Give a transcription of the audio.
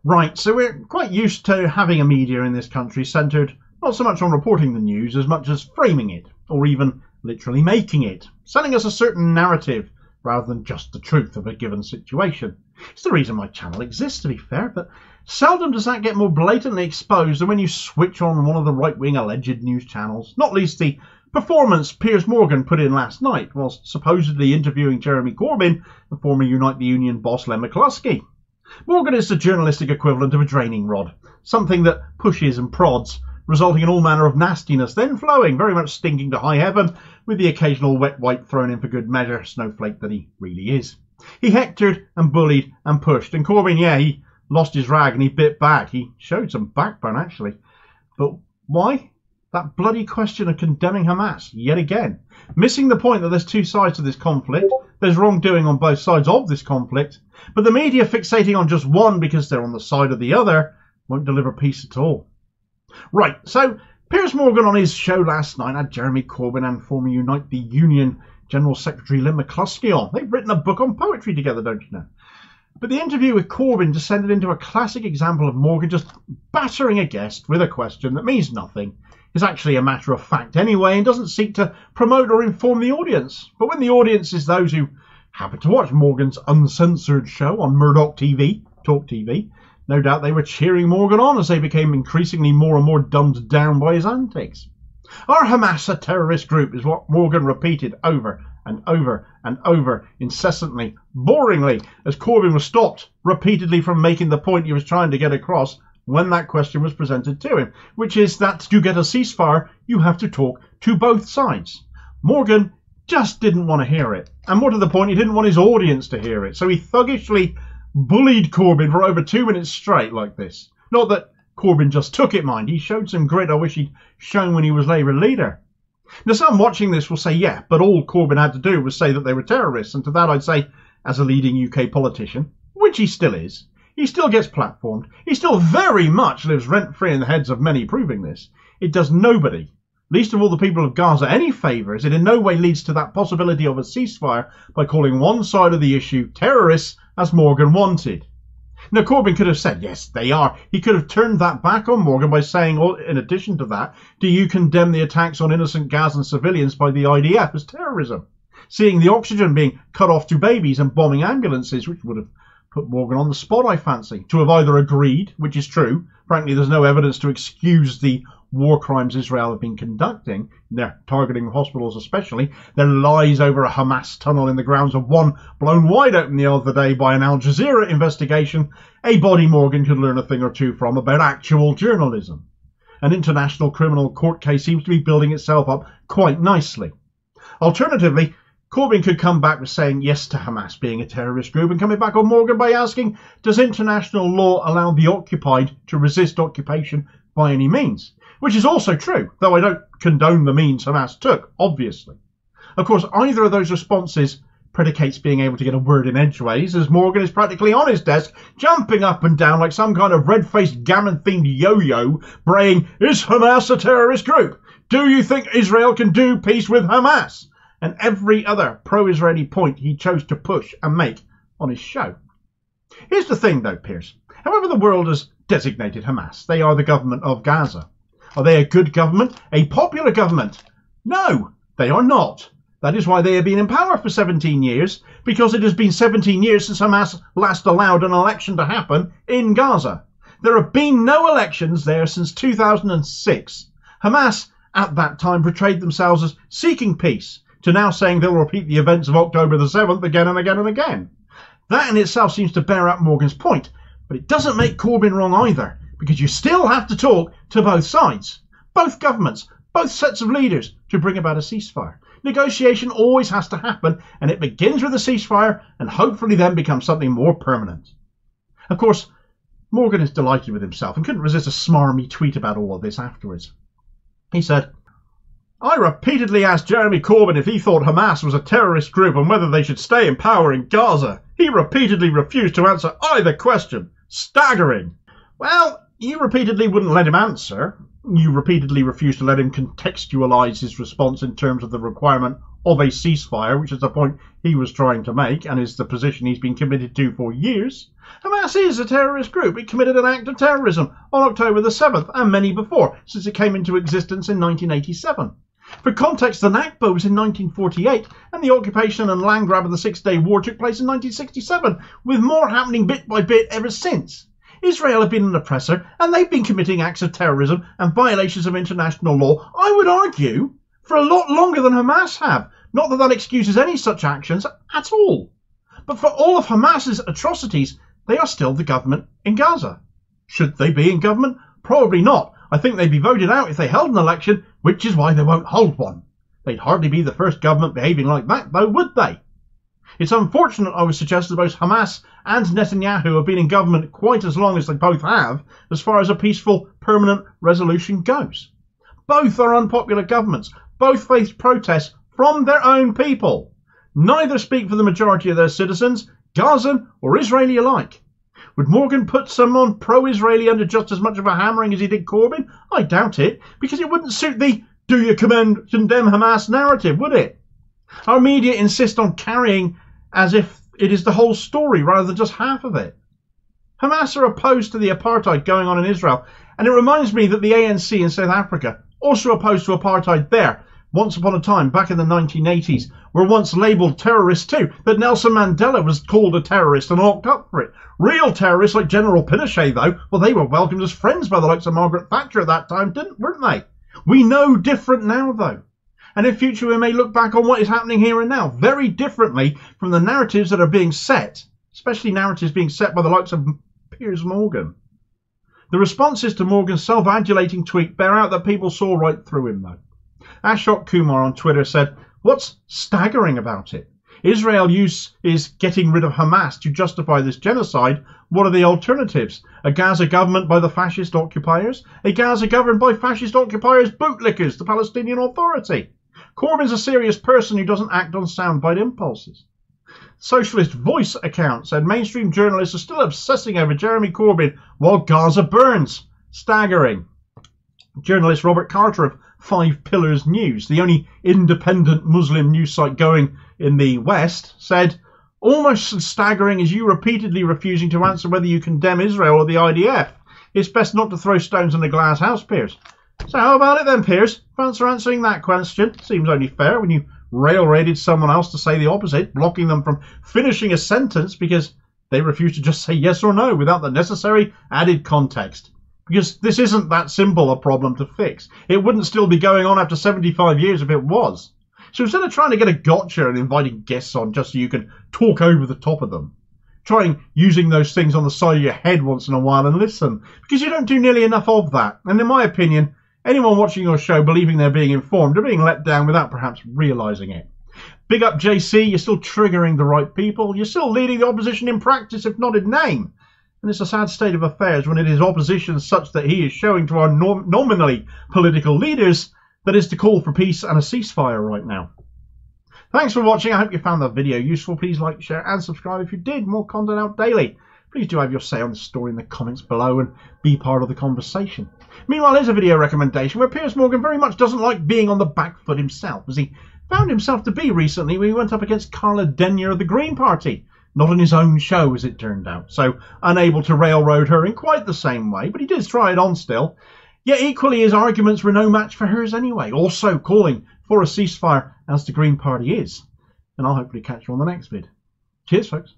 Right, so we're quite used to having a media in this country centred not so much on reporting the news as much as framing it, or even literally making it, selling us a certain narrative rather than just the truth of a given situation. It's the reason my channel exists, to be fair, but seldom does that get more blatantly exposed than when you switch on one of the right-wing alleged news channels, not least the performance Piers Morgan put in last night whilst supposedly interviewing Jeremy Corbyn, the former Unite the Union boss Len McCluskey. Morgan is the journalistic equivalent of a draining rod, something that pushes and prods, resulting in all manner of nastiness, then flowing, very much stinking to high heaven, with the occasional wet wipe thrown in for good measure, snowflake that he really is. He hectored and bullied and pushed, and Corbyn, yeah, he lost his rag and he bit back. He showed some backbone, actually. But why? That bloody question of condemning Hamas, yet again. Missing the point that there's two sides to this conflict, there's wrongdoing on both sides of this conflict, but the media fixating on just one because they're on the side of the other won't deliver peace at all. Right, so Piers Morgan on his show last night had Jeremy Corbyn and former Unite the Union General Secretary Len McCluskey on. They've written a book on poetry together, don't you know? But the interview with Corbyn descended into a classic example of Morgan just battering a guest with a question that means nothing, is actually a matter of fact anyway, and doesn't seek to promote or inform the audience. But when the audience is those who happen to watch Morgan's Uncensored show on Murdoch TV, Talk TV, no doubt they were cheering Morgan on as they became increasingly more and more dumbed down by his antics. Are Hamas a terrorist group is what Morgan repeated over and over and over, incessantly, boringly, as Corbyn was stopped repeatedly from making the point he was trying to get across when that question was presented to him, which is that to get a ceasefire, you have to talk to both sides. Morgan just didn't want to hear it, and more to the point, he didn't want his audience to hear it, so he thuggishly bullied Corbyn for over 2 minutes straight like this. Not that Corbyn just took it, mind. He showed some grit I wish he'd shown when he was Labour leader. Now, some watching this will say, yeah, but all Corbyn had to do was say that they were terrorists, and to that I'd say, as a leading UK politician, which he still is, he still gets platformed, he still very much lives rent-free in the heads of many proving this. It does nobody, least of all the people of Gaza, any favours. It in no way leads to that possibility of a ceasefire by calling one side of the issue terrorists, as Morgan wanted. Now, Corbyn could have said, yes, they are. He could have turned that back on Morgan by saying, oh, in addition to that, do you condemn the attacks on innocent Gazan civilians by the IDF as terrorism? Seeing the oxygen being cut off to babies and bombing ambulances, which would have put Morgan on the spot, I fancy, to have either agreed, which is true. Frankly, there's no evidence to excuse the war crimes Israel have been conducting, their targeting hospitals especially, their lies over a Hamas tunnel in the grounds of one blown wide open the other day by an Al Jazeera investigation, a body Morgan could learn a thing or two from about actual journalism. An international criminal court case seems to be building itself up quite nicely. Alternatively, Corbyn could come back with saying yes to Hamas being a terrorist group and coming back on Morgan by asking, does international law allow the occupied to resist occupation by any means? Which is also true, though I don't condone the means Hamas took, obviously. Of course, either of those responses predicates being able to get a word in edgeways, as Morgan is practically on his desk, jumping up and down like some kind of red-faced gammon-themed yo-yo, braying, is Hamas a terrorist group? Do you think Israel can do peace with Hamas? And every other pro-Israeli point he chose to push and make on his show. Here's the thing, though, Piers. However the world has designated Hamas, they are the government of Gaza. Are they a good government? A popular government? No, they are not. That is why they have been in power for 17 years, because it has been 17 years since Hamas last allowed an election to happen in Gaza. There have been no elections there since 2006. Hamas, at that time, portrayed themselves as seeking peace, to now saying they'll repeat the events of October the 7th again and again and again. That in itself seems to bear out Morgan's point, but it doesn't make Corbyn wrong either, because you still have to talk to both sides, both governments, both sets of leaders, to bring about a ceasefire. Negotiation always has to happen, and it begins with a ceasefire and hopefully then becomes something more permanent. Of course, Morgan is delighted with himself and couldn't resist a smarmy tweet about all of this afterwards. He said, I repeatedly asked Jeremy Corbyn if he thought Hamas was a terrorist group and whether they should stay in power in Gaza. He repeatedly refused to answer either question. Staggering. Well, you repeatedly wouldn't let him answer. You repeatedly refused to let him contextualise his response in terms of the requirement of a ceasefire, which is the point he was trying to make and is the position he's been committed to for years, Hamas is a terrorist group. It committed an act of terrorism on October the 7th and many before, since it came into existence in 1987. For context, the Nakba was in 1948 and the occupation and land grab of the Six-Day War took place in 1967, with more happening bit by bit ever since. Israel have been an oppressor and they've been committing acts of terrorism and violations of international law, I would argue, for a lot longer than Hamas have. Not that excuses any such actions at all. But for all of Hamas's atrocities, they are still the government in Gaza. Should they be in government? Probably not. I think they'd be voted out if they held an election, which is why they won't hold one. They'd hardly be the first government behaving like that, though, would they? It's unfortunate, I would suggest, that both Hamas and Netanyahu have been in government quite as long as they both have, as far as a peaceful, permanent resolution goes. Both are unpopular governments. Both face protests from their own people. Neither speak for the majority of their citizens, Gazan or Israeli alike. Would Morgan put someone pro-Israeli under just as much of a hammering as he did Corbyn? I doubt it, because it wouldn't suit the "do you condemn Hamas" narrative, would it? Our media insist on carrying as if it is the whole story rather than just half of it. Hamas are opposed to the apartheid going on in Israel, and it reminds me that the ANC in South Africa, also opposed to apartheid there, once upon a time, back in the 1980s, were once labelled terrorists too, that Nelson Mandela was called a terrorist and locked up for it. Real terrorists like General Pinochet, though, well, they were welcomed as friends by the likes of Margaret Thatcher at that time, weren't they? We know different now, though. And in future we may look back on what is happening here and now very differently from the narratives that are being set, especially narratives being set by the likes of Piers Morgan. The responses to Morgan's self-adulating tweet bear out that people saw right through him, though. Ashok Kumar on Twitter said, "What's staggering about it? Israel is getting rid of Hamas to justify this genocide. What are the alternatives? A Gaza government by the fascist occupiers? A Gaza governed by fascist occupiers bootlickers, the Palestinian Authority? Corbyn's a serious person who doesn't act on soundbite impulses." Socialist Voice account said mainstream journalists are still obsessing over Jeremy Corbyn while Gaza burns. Staggering. Journalist Robert Carter of 5 Pillars News, the only independent Muslim news site going in the West, said, "Almost as staggering as you repeatedly refusing to answer whether you condemn Israel or the IDF. It's best not to throw stones in a glass house, Piers." So how about it then, Piers? Thanks for answering that question. Seems only fair when you railroaded someone else to say the opposite, blocking them from finishing a sentence because they refused to just say yes or no without the necessary added context. Because this isn't that simple a problem to fix. It wouldn't still be going on after 75 years if it was. So instead of trying to get a gotcha and inviting guests on just so you can talk over the top of them, try using those things on the side of your head once in a while and listen. Because you don't do nearly enough of that. And in my opinion, anyone watching your show believing they're being informed are being let down without perhaps realising it. Big up JC, you're still triggering the right people. You're still leading the opposition in practice, if not in name. And it's a sad state of affairs when it is opposition such that he is showing to our nominally political leaders that is to call for peace and a ceasefire right now. Thanks for watching. I hope you found that video useful. Please like, share and subscribe if you did. More content out daily. Please do have your say on the story in the comments below and be part of the conversation. Meanwhile, here's a video recommendation where Piers Morgan very much doesn't like being on the back foot himself, as he found himself to be recently when he went up against Carla Denyer of the Green Party. Not on his own show, as it turned out, so unable to railroad her in quite the same way, but he did try it on still. Yet equally his arguments were no match for hers anyway, also calling for a ceasefire as the Green Party is. And I'll hopefully catch you on the next vid. Cheers, folks.